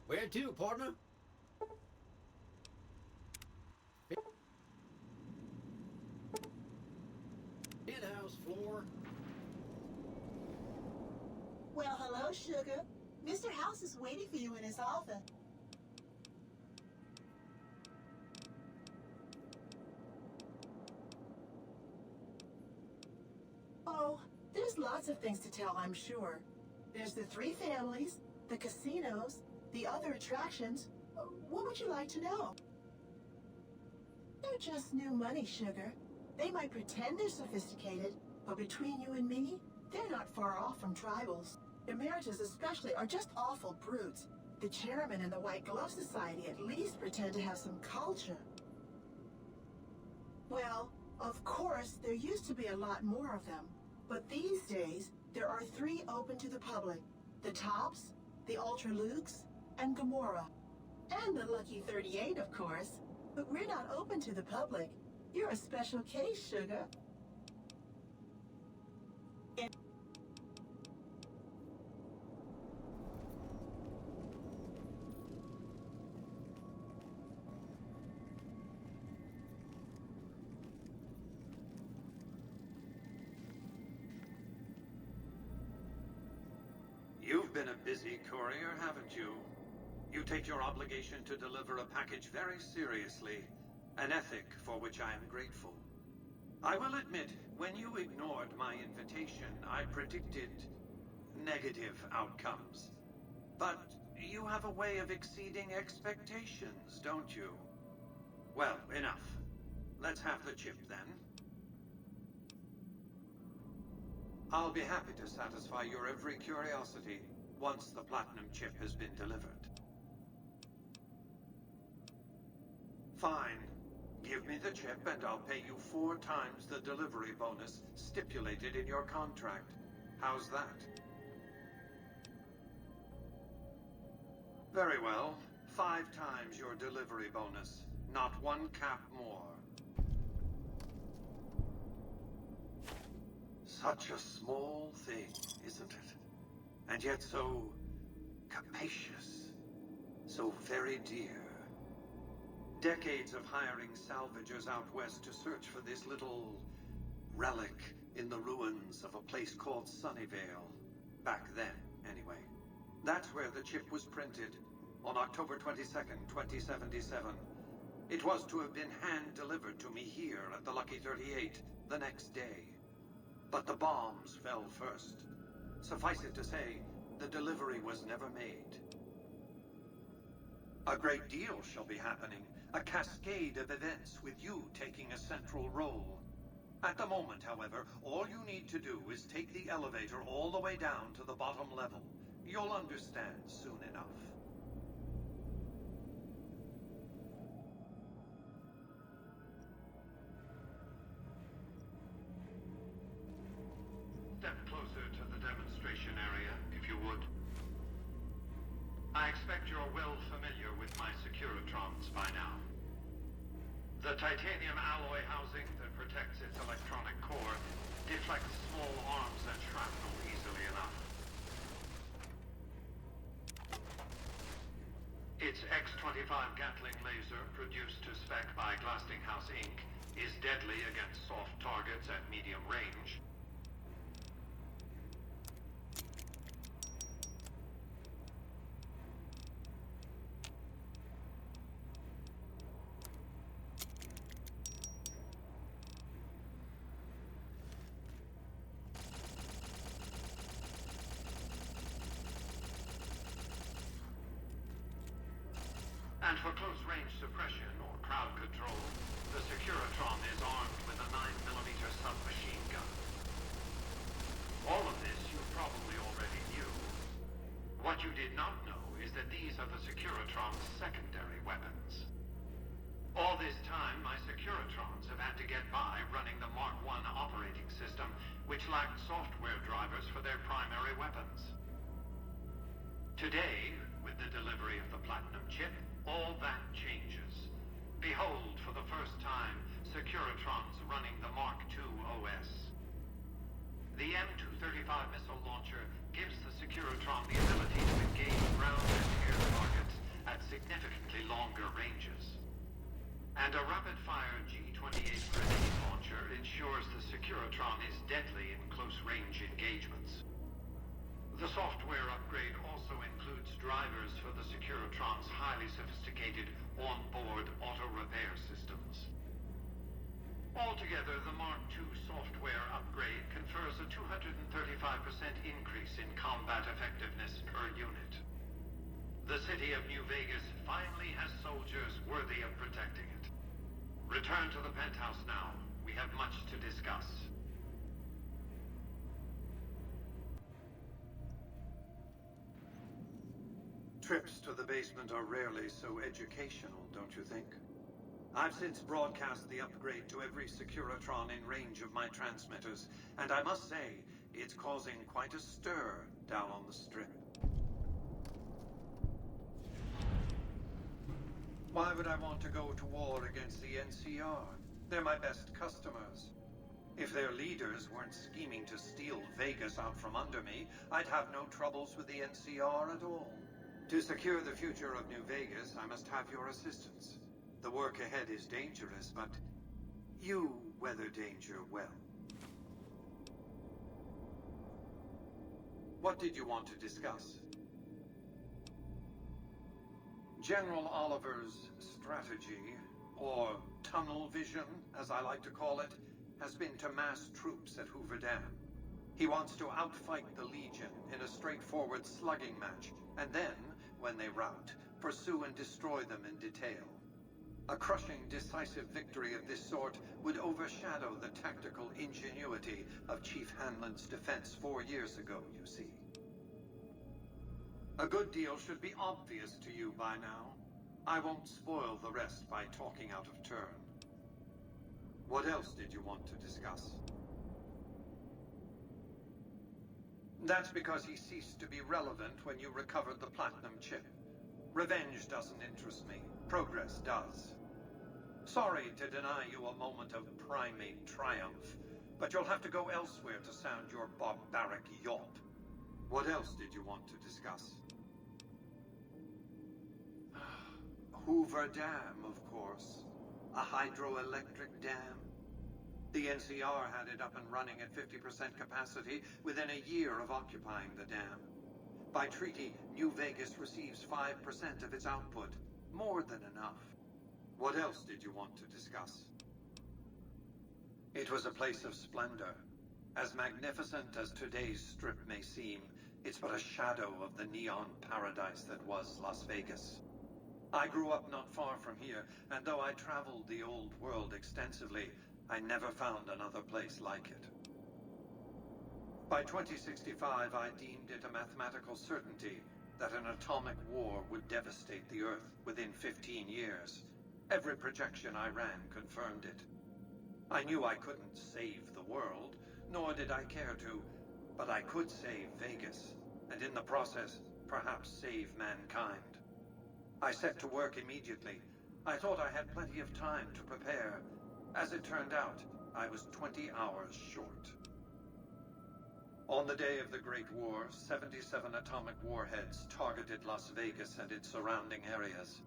Where to, partner? Penthouse floor. Well, hello, sugar. Mr. House is waiting for you in his office. Oh, there's lots of things to tell, I'm sure. There's the three families, the casinos, the other attractions. What would you like to know? They're just new money, sugar. They might pretend they're sophisticated, but between you and me, they're not far off from tribals. Emeritus especially are just awful brutes. The chairman and the White Glove Society at least pretend to have some culture. Well, of course, there used to be a lot more of them. But these days, there are three open to the public. The Tops, the Ultra Lukes, and Gamora. And the Lucky 38, of course. But we're not open to the public. You're a special case, sugar. You've been a busy courier, haven't you? You take your obligation to deliver a package very seriously, an ethic for which I am grateful. I will admit, when you ignored my invitation, I predicted negative outcomes. But you have a way of exceeding expectations, don't you? Well, enough. Let's have the chip then. I'll be happy to satisfy your every curiosity once the platinum chip has been delivered. Fine. Give me the chip and I'll pay you 4 times the delivery bonus stipulated in your contract. How's that? Very well. 5 times your delivery bonus. Not 1 cap more. Such a small thing, isn't it? And yet so capacious, so very dear. Decades of hiring salvagers out west to search for this little relic in the ruins of a place called Sunnyvale. Back then, anyway. That's where the chip was printed, on October 22nd, 2077. It was to have been hand-delivered to me here at the Lucky 38 the next day. But the bombs fell first. Suffice it to say, the delivery was never made. A great deal shall be happening, a cascade of events with you taking a central role. At the moment, however, all you need to do is take the elevator all the way down to the bottom level. You'll understand soon enough. Step closer to the demonstration area, if you would. I expect you're well familiar with my Securitrons by now. The titanium alloy housing that protects its electronic core deflects small arms and shrapnel easily enough. Its X-25 Gatling laser, produced to spec by Glastinghouse Inc., is deadly against soft targets at medium range. And for close-range suppression, or crowd control, the Securitron is armed with a 9mm submachine gun. All of this you probably already knew. What you did not know is that these are the Securitron's secondary weapons. All this time, my Securitrons have had to get by running the Mark I operating system, which lacked software drivers for their primary weapons. Today, with the delivery of the Platinum chip, all that changes. Behold, for the first time, Securitrons running the Mark II OS. The M235 missile launcher gives the Securitron the ability to engage ground and air targets at significantly longer ranges. And a rapid-fire G-28 grenade launcher ensures the Securitron is deadly in close-range engagements. The software upgrade also includes drivers for the Securitron's highly sophisticated on-board auto-repair systems. Altogether, the Mark II software upgrade confers a 235% increase in combat effectiveness per unit. The city of New Vegas finally has soldiers worthy of protecting it. Return to the penthouse now. We have much to discuss. Trips to the basement are rarely so educational, don't you think? I've since broadcast the upgrade to every Securitron in range of my transmitters, and I must say, it's causing quite a stir down on the Strip. Why would I want to go to war against the NCR? They're my best customers. If their leaders weren't scheming to steal Vegas out from under me, I'd have no troubles with the NCR at all. To secure the future of New Vegas, I must have your assistance. The work ahead is dangerous, but you weather danger well. What did you want to discuss? General Oliver's strategy, or tunnel vision, as I like to call it, has been to mass troops at Hoover Dam. He wants to outfight the Legion in a straightforward slugging match, and then, when they rout, pursue and destroy them in detail. A crushing, decisive victory of this sort would overshadow the tactical ingenuity of Chief Hanlon's defense 4 years ago, you see. A good deal should be obvious to you by now. I won't spoil the rest by talking out of turn. What else did you want to discuss? That's because he ceased to be relevant when you recovered the platinum chip. Revenge doesn't interest me. Progress does. Sorry to deny you a moment of primate triumph, but you'll have to go elsewhere to sound your barbaric yawp. What else did you want to discuss? Hoover Dam, of course. A hydroelectric dam. The NCR had it up and running at 50% capacity within a year of occupying the dam. By treaty, New Vegas receives 5% of its output. More than enough. What else did you want to discuss? It was a place of splendor. As magnificent as today's Strip may seem, it's but a shadow of the neon paradise that was Las Vegas. I grew up not far from here, and though I traveled the old world extensively, I never found another place like it. By 2065, I deemed it a mathematical certainty that an atomic war would devastate the Earth within 15 years. Every projection I ran confirmed it. I knew I couldn't save the world, nor did I care to, but I could save Vegas, and in the process, perhaps save mankind. I set to work immediately. I thought I had plenty of time to prepare. As it turned out, I was 20 hours short. On the day of the Great War, 77 atomic warheads targeted Las Vegas and its surrounding areas.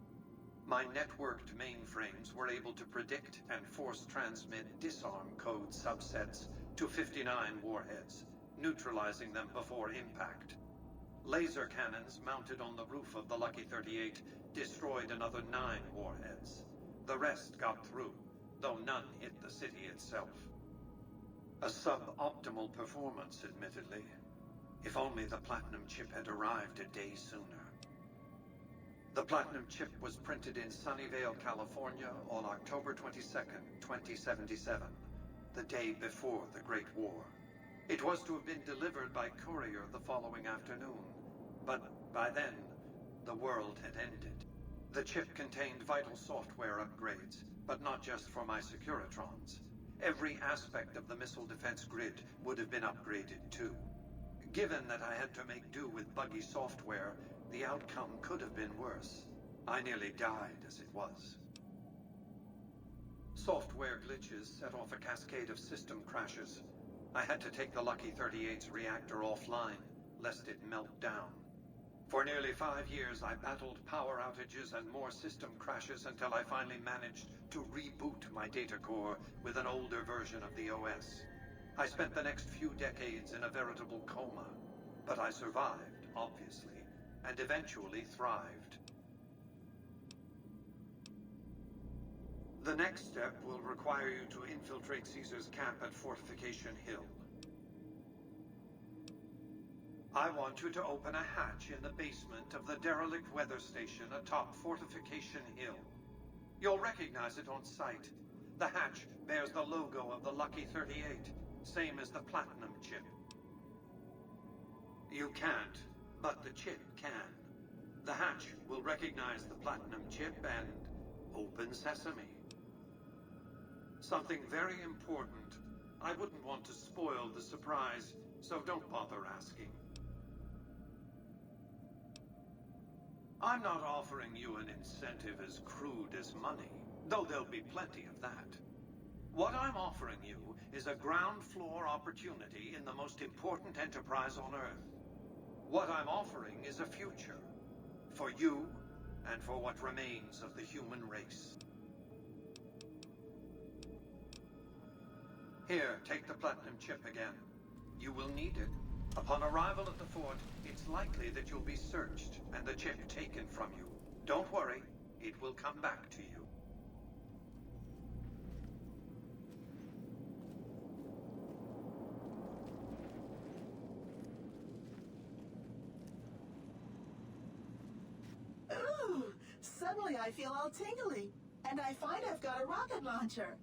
My networked mainframes were able to predict and force transmit disarm code subsets to 59 warheads, neutralizing them before impact. Laser cannons mounted on the roof of the Lucky 38 destroyed another 9 warheads. The rest got through, though none hit the city itself. A suboptimal performance, admittedly. If only the platinum chip had arrived a day sooner. The platinum chip was printed in Sunnyvale, California on October 22nd, 2077, the day before the Great War. It was to have been delivered by courier the following afternoon, but by then, the world had ended. The chip contained vital software upgrades, but not just for my Securitrons. Every aspect of the missile defense grid would have been upgraded too. Given that I had to make do with buggy software, the outcome could have been worse. I nearly died as it was. Software glitches set off a cascade of system crashes. I had to take the Lucky 38's reactor offline, lest it melt down. For nearly 5 years, I battled power outages and more system crashes until I finally managed to reboot my data core with an older version of the OS. I spent the next few decades in a veritable coma, but I survived, obviously, and eventually thrived. The next step will require you to infiltrate Caesar's camp at Fortification Hill. I want you to open a hatch in the basement of the derelict weather station atop Fortification Hill. You'll recognize it on sight. The hatch bears the logo of the Lucky 38, same as the Platinum chip. You can't, but the chip can. The hatch will recognize the Platinum chip and open sesame. Something very important. I wouldn't want to spoil the surprise, so don't bother asking. I'm not offering you an incentive as crude as money, though there'll be plenty of that. What I'm offering you is a ground floor opportunity in the most important enterprise on Earth. What I'm offering is a future. For you, and for what remains of the human race. Here, take the Platinum chip again. You will need it. Upon arrival at the fort, it's likely that you'll be searched and the chip taken from you. Don't worry, it will come back to you. Ooh, suddenly I feel all tingly, and I find I've got a rocket launcher.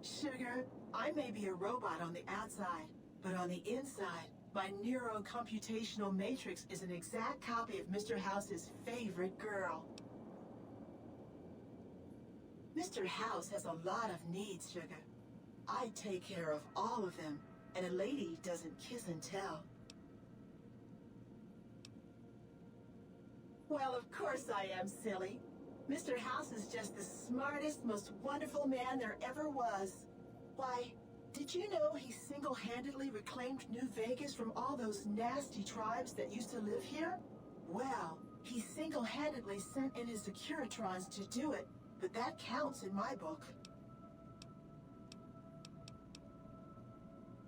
Sugar, I may be a robot on the outside, but on the inside, my neurocomputational matrix is an exact copy of Mr. House's favorite girl. Mr. House has a lot of needs, Sugar. I take care of all of them, and a lady doesn't kiss and tell. Well, of course I am, silly. Mr. House is just the smartest, most wonderful man there ever was. Why, did you know he single-handedly reclaimed New Vegas from all those nasty tribes that used to live here? Well, he single-handedly sent in his Securitrons to do it, but that counts in my book.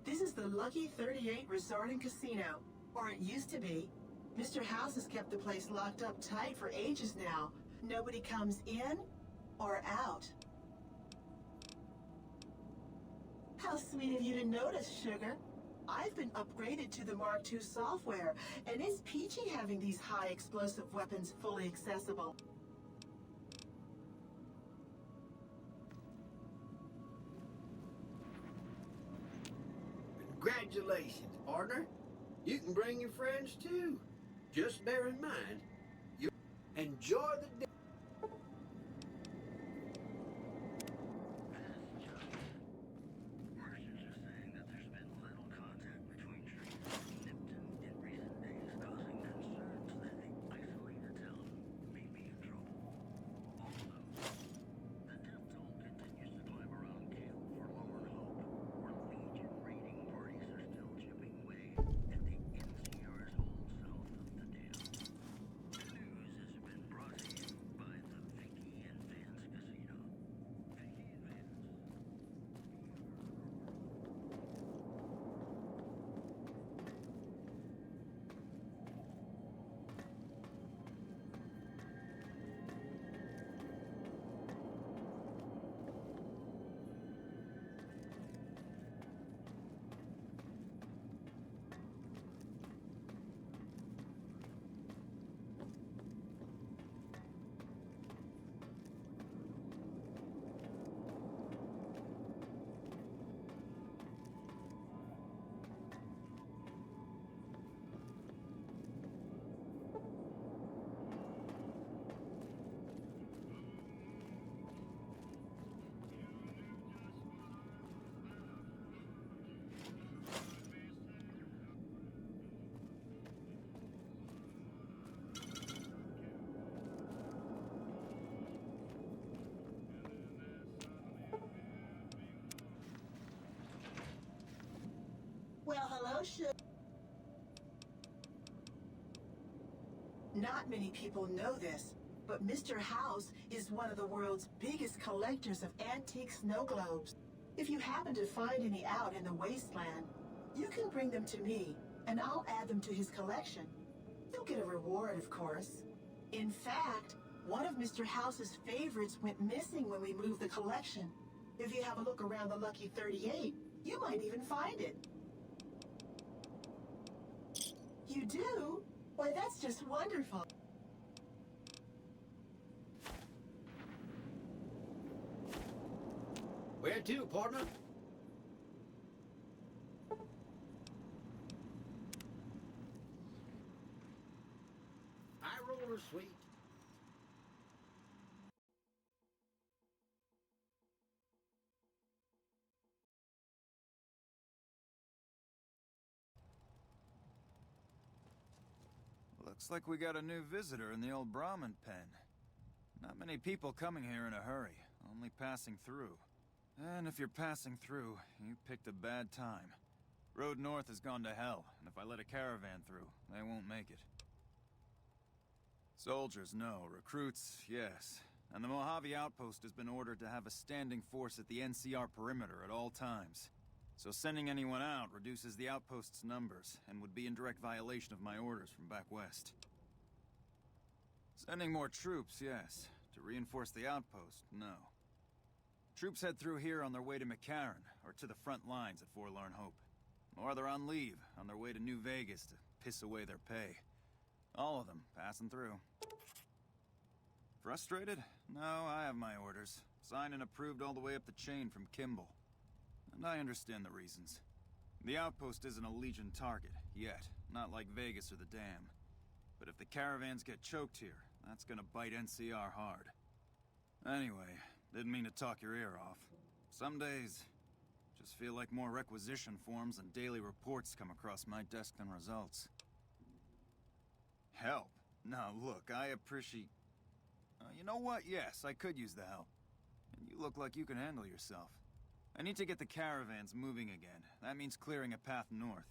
This is the Lucky 38 Resort and Casino, or it used to be. Mr. House has kept the place locked up tight for ages now. Nobody comes in or out. How sweet of you to notice, Sugar. I've been upgraded to the Mark II software, and it's peachy having these high explosive weapons fully accessible. Congratulations, partner. You can bring your friends too. Just bear in mind, you enjoy the day. No sugar. Not many people know this, but Mr. House is one of the world's biggest collectors of antique snow globes. If you happen to find any out in the wasteland, you can bring them to me, and I'll add them to his collection. You'll get a reward, of course. In fact, one of Mr. House's favorites went missing when we moved the collection. If you have a look around the Lucky 38, you might even find it. You do? Why, that's just wonderful. Where to, partner? High roller, sweet. Looks like we got a new visitor in the old Brahmin pen. Not many people coming here in a hurry, only passing through. And if you're passing through, you picked a bad time. Road north has gone to hell, and if I let a caravan through, they won't make it. Soldiers, no. Recruits, yes. And the Mojave outpost has been ordered to have a standing force at the NCR perimeter at all times. So sending anyone out reduces the outpost's numbers, and would be in direct violation of my orders from back west. Sending more troops, yes. To reinforce the outpost, no. Troops head through here on their way to McCarran, or to the front lines at Forlorn Hope. Or they're on leave, on their way to New Vegas to piss away their pay. All of them, passing through. Frustrated? No, I have my orders. Signed and approved all the way up the chain from Kimball. And I understand the reasons. The outpost isn't a Legion target, yet. Not like Vegas or the Dam. But if the caravans get choked here, that's gonna bite NCR hard. Anyway, didn't mean to talk your ear off. Some days, just feel like more requisition forms and daily reports come across my desk than results. Help? Now look, I appreciate... you know what? Yes, I could use the help. And you look like you can handle yourself. I need to get the caravans moving again. That means clearing a path north.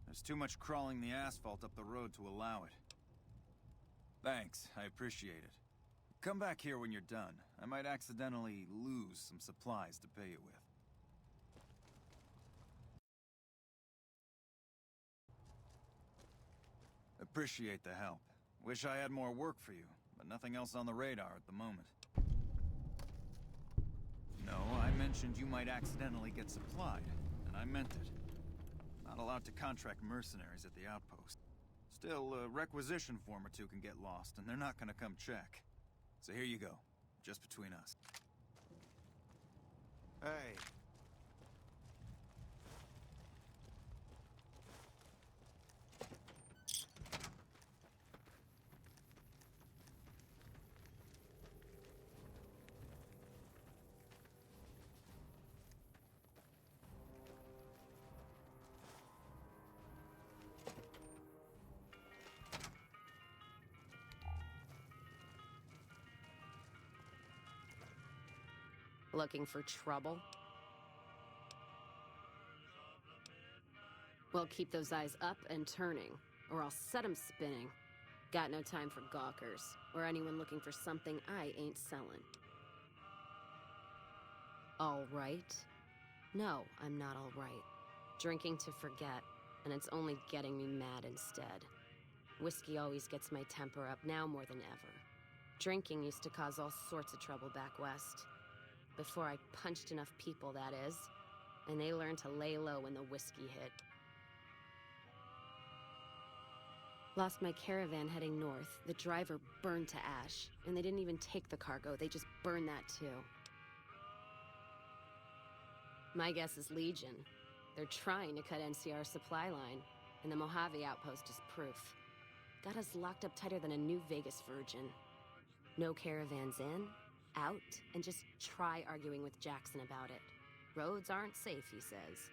There's too much crawling the asphalt up the road to allow it. Thanks, I appreciate it. Come back here when you're done. I might accidentally lose some supplies to pay you with. Appreciate the help. Wish I had more work for you, but nothing else on the radar at the moment. No, I mentioned you might accidentally get supplied, and I meant it. Not allowed to contract mercenaries at the outpost. Still, a requisition form or two can get lost, and they're not gonna come check. So here you go, just between us. Hey. Looking for trouble? Well, keep those eyes up and turning, or I'll set 'em spinning. Got no time for gawkers, or anyone looking for something I ain't selling. All right? No, I'm not all right. Drinking to forget, and it's only getting me mad instead. Whiskey always gets my temper up, now more than ever. Drinking used to cause all sorts of trouble back west. Before I punched enough people, that is. And they learned to lay low when the whiskey hit. Lost my caravan heading north. The driver burned to ash. And they didn't even take the cargo, they just burned that too. My guess is Legion. They're trying to cut NCR's supply line. And the Mojave outpost is proof. Got us locked up tighter than a New Vegas virgin. No caravans in, out, and just try arguing with Jackson about it. Roads aren't safe, he says.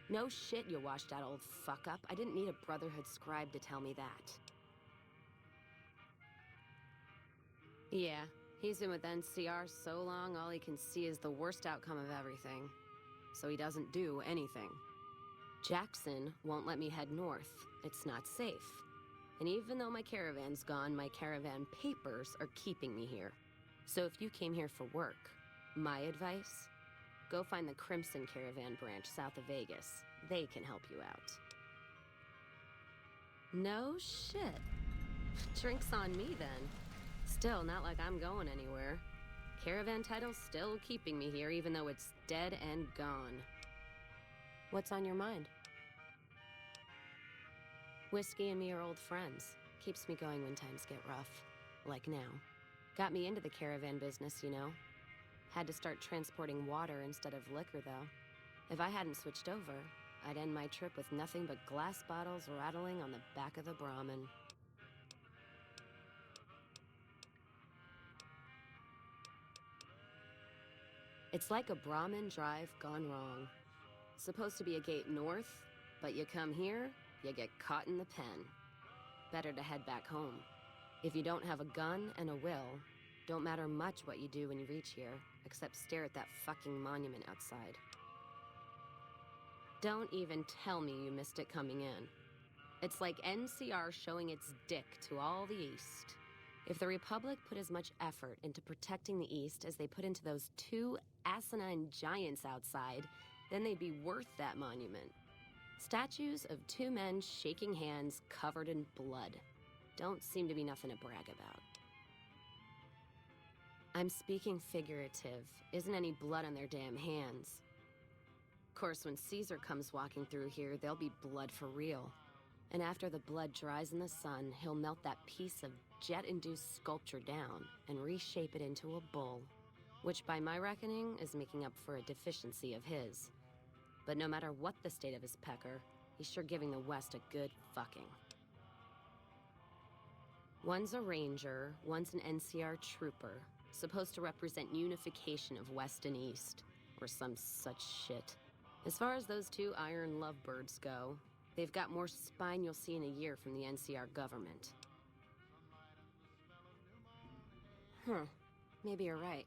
No shit, you washed out old fuck-up. I didn't need a Brotherhood scribe to tell me that. Yeah, he's been with NCR so long, all he can see is the worst outcome of everything. So he doesn't do anything. Jackson won't let me head north. It's not safe. And even though my caravan's gone, my caravan papers are keeping me here. So if you came here for work, my advice, go find the Crimson Caravan branch south of Vegas. They can help you out. No shit. Drinks on me then. Still, not like I'm going anywhere. Caravan title's still keeping me here, even though it's dead and gone. What's on your mind? Whiskey and me are old friends. Keeps me going when times get rough. Like now. Got me into the caravan business, you know. Had to start transporting water instead of liquor, though. If I hadn't switched over, I'd end my trip with nothing but glass bottles rattling on the back of the Brahmin. It's like a Brahmin drive gone wrong. Supposed to be a gate north, but you come here, you get caught in the pen. Better to head back home. If you don't have a gun and a will, don't matter much what you do when you reach here, except stare at that fucking monument outside. Don't even tell me you missed it coming in. It's like NCR showing its dick to all the East. If the Republic put as much effort into protecting the East as they put into those two asinine giants outside, then they'd be worth that monument. Statues of two men shaking hands covered in blood. Don't seem to be nothing to brag about. I'm speaking figurative. Isn't any blood on their damn hands. Of course, when Caesar comes walking through here, there'll be blood for real. And after the blood dries in the sun, he'll melt that piece of jet-induced sculpture down and reshape it into a bull, which by my reckoning is making up for a deficiency of his. But no matter what the state of his pecker, he's sure giving the West a good fucking. One's a ranger, one's an NCR trooper, supposed to represent unification of West and East, or some such shit. As far as those two iron lovebirds go, they've got more spine you'll see in a year from the NCR government. Maybe you're right.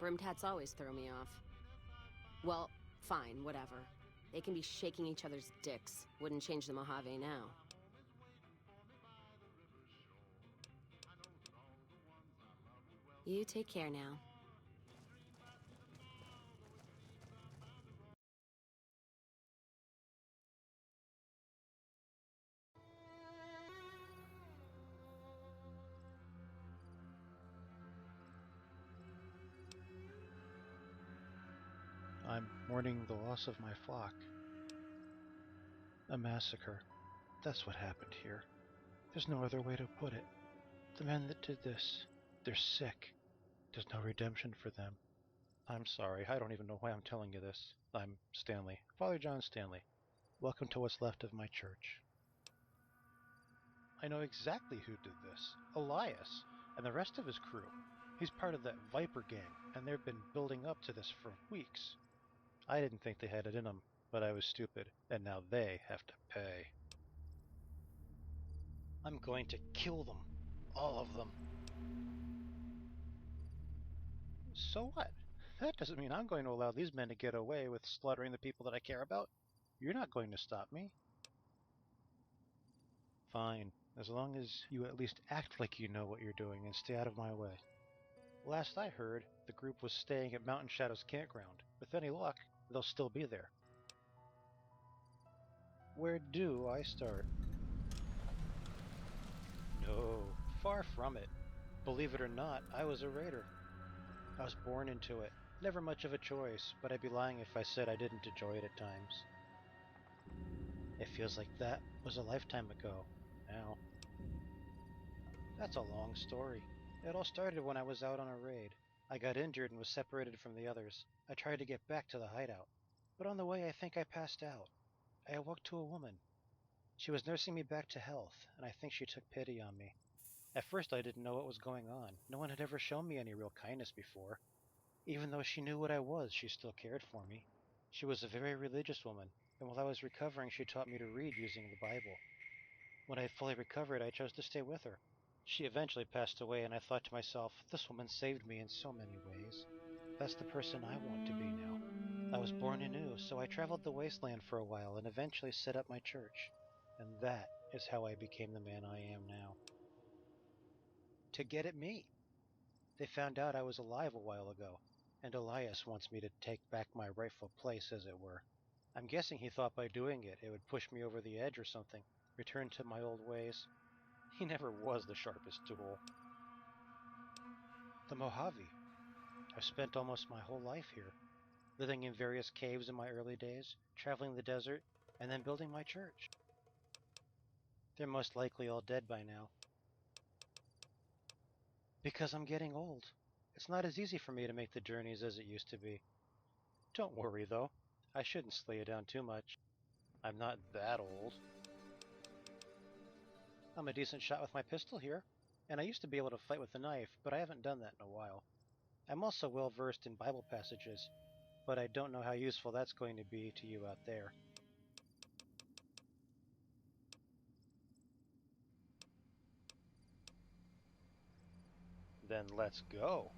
Brimtats always throw me off. Well, fine, whatever. They can be shaking each other's dicks. Wouldn't change the Mojave now. You take care now. I'm mourning the loss of my flock. A massacre. That's what happened here. There's no other way to put it. The men that did this, they're sick. There's no redemption for them. I'm sorry, I don't even know why I'm telling you this. I'm Stanley, Father John Stanley. Welcome to what's left of my church. I know exactly who did this. Elias, and the rest of his crew. He's part of that Viper gang, and they've been building up to this for weeks. I didn't think they had it in them, but I was stupid, and now they have to pay. I'm going to kill them. All of them. So what? That doesn't mean I'm going to allow these men to get away with slaughtering the people that I care about. You're not going to stop me. Fine, as long as you at least act like you know what you're doing and stay out of my way. Last I heard, the group was staying at Mountain Shadows Campground. With any luck, they'll still be there. Where do I start? No, far from it. Believe it or not, I was a raider. I was born into it. Never much of a choice, but I'd be lying if I said I didn't enjoy it at times. It feels like that was a lifetime ago, now. That's a long story. It all started when I was out on a raid. I got injured and was separated from the others. I tried to get back to the hideout, but on the way I think I passed out. I awoke to a woman. She was nursing me back to health, and I think she took pity on me. At first I didn't know what was going on. No one had ever shown me any real kindness before. Even though she knew what I was, she still cared for me. She was a very religious woman, and while I was recovering she taught me to read using the Bible. When I had fully recovered, I chose to stay with her. She eventually passed away, and I thought to myself, this woman saved me in so many ways. That's the person I want to be now. I was born anew, so I traveled the wasteland for a while and eventually set up my church. And that is how I became the man I am now. To get at me! They found out I was alive a while ago, and Elias wants me to take back my rightful place, as it were. I'm guessing he thought by doing it, it would push me over the edge or something, return to my old ways. He never was the sharpest tool. The Mojave. I've spent almost my whole life here, living in various caves in my early days, traveling the desert, and then building my church. They're most likely all dead by now. Because I'm getting old. It's not as easy for me to make the journeys as it used to be. Don't worry, though. I shouldn't slow you down too much. I'm not that old. I'm a decent shot with my pistol here, and I used to be able to fight with a knife, but I haven't done that in a while. I'm also well versed in Bible passages, but I don't know how useful that's going to be to you out there. Then let's go.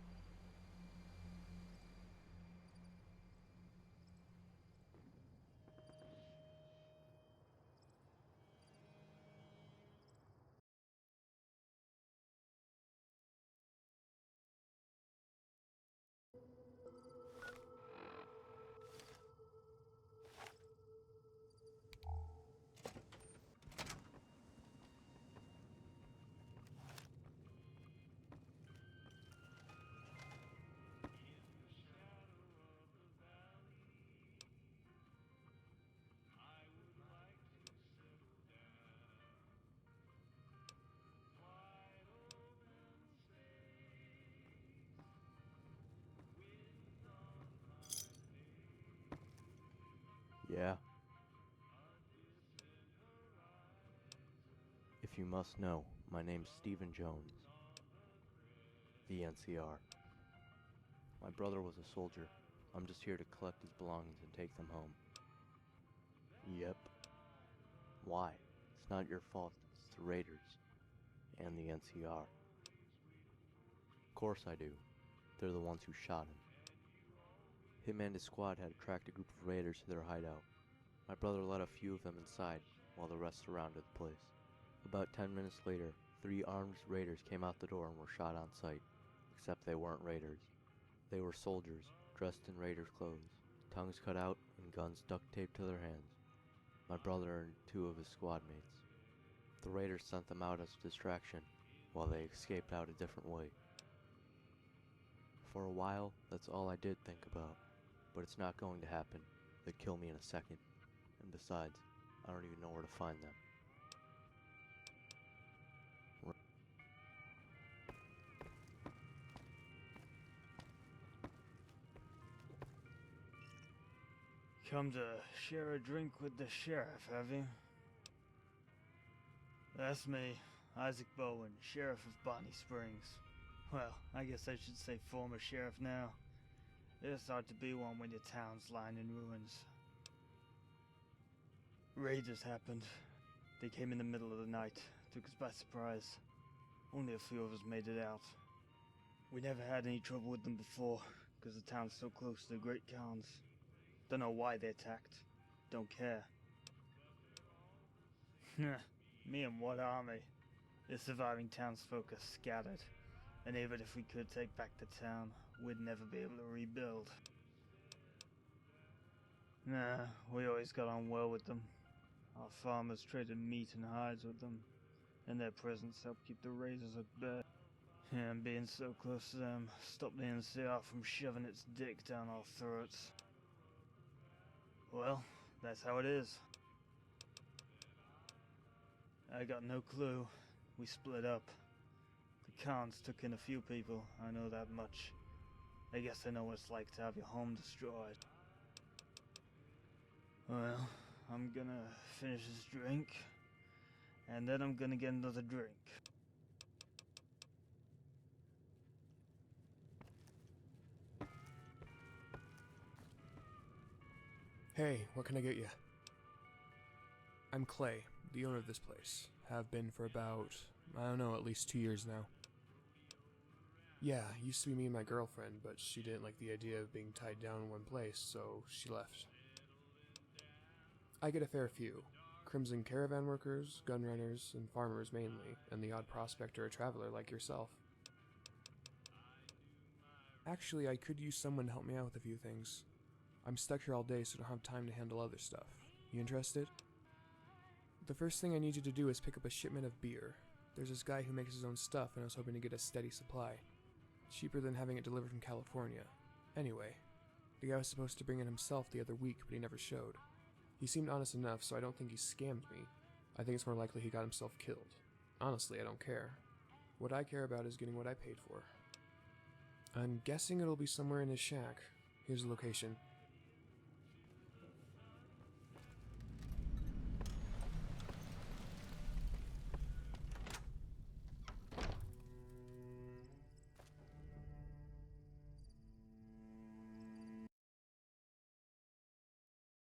Yeah. If you must know, my name's Stephen Jones. The NCR. My brother was a soldier. I'm just here to collect his belongings and take them home. Yep. Why? It's not your fault. It's the Raiders. And the NCR. Of course I do. They're the ones who shot him. Him and his squad had tracked a group of raiders to their hideout. My brother let a few of them inside, while the rest surrounded the place. About 10 minutes later, 3 armed raiders came out the door and were shot on sight. Except they weren't raiders. They were soldiers, dressed in raiders' clothes, tongues cut out and guns duct taped to their hands. My brother and 2 of his squad mates. The raiders sent them out as a distraction, while they escaped out a different way. For a while, that's all I did think about. But it's not going to happen. They'd kill me in a second. And besides, I don't even know where to find them. Come to share a drink with the sheriff, have you? That's me, Isaac Bowen, sheriff of Bonnie Springs. Well, I guess I should say former sheriff now. It's hard to be one when your town's lying in ruins. Raiders happened. They came in the middle of the night, took us by surprise. Only a few of us made it out. We never had any trouble with them before, because the town's so close to the Great Khans. Don't know why they attacked. Don't care. Me and what army? The surviving townsfolk are scattered. And even if we could take back the town, we'd never be able to rebuild. Nah, we always got on well with them. Our farmers traded meat and hides with them, and their presence helped keep the raiders at bay. And being so close to them stopped the NCR from shoving its dick down our throats. Well, that's how it is. I got no clue. We split up. The Khans took in a few people, I know that much. I guess I know what it's like to have your home destroyed. Well, I'm gonna finish this drink, and then I'm gonna get another drink. Hey, what can I get you? I'm Clay, the owner of this place. Have been for about, I don't know, at least 2 years now. Yeah, used to be me and my girlfriend, but she didn't like the idea of being tied down in one place, so she left. I get a fair few. Crimson caravan workers, gun runners, and farmers mainly, and the odd prospector or traveler like yourself. Actually, I could use someone to help me out with a few things. I'm stuck here all day, so I don't have time to handle other stuff. You interested? The first thing I need you to do is pick up a shipment of beer. There's this guy who makes his own stuff, and I was hoping to get a steady supply. Cheaper than having it delivered from California. Anyway, the guy was supposed to bring it himself the other week, but he never showed. He seemed honest enough, so I don't think he scammed me. I think it's more likely he got himself killed. Honestly, I don't care. What I care about is getting what I paid for. I'm guessing it'll be somewhere in his shack. Here's the location.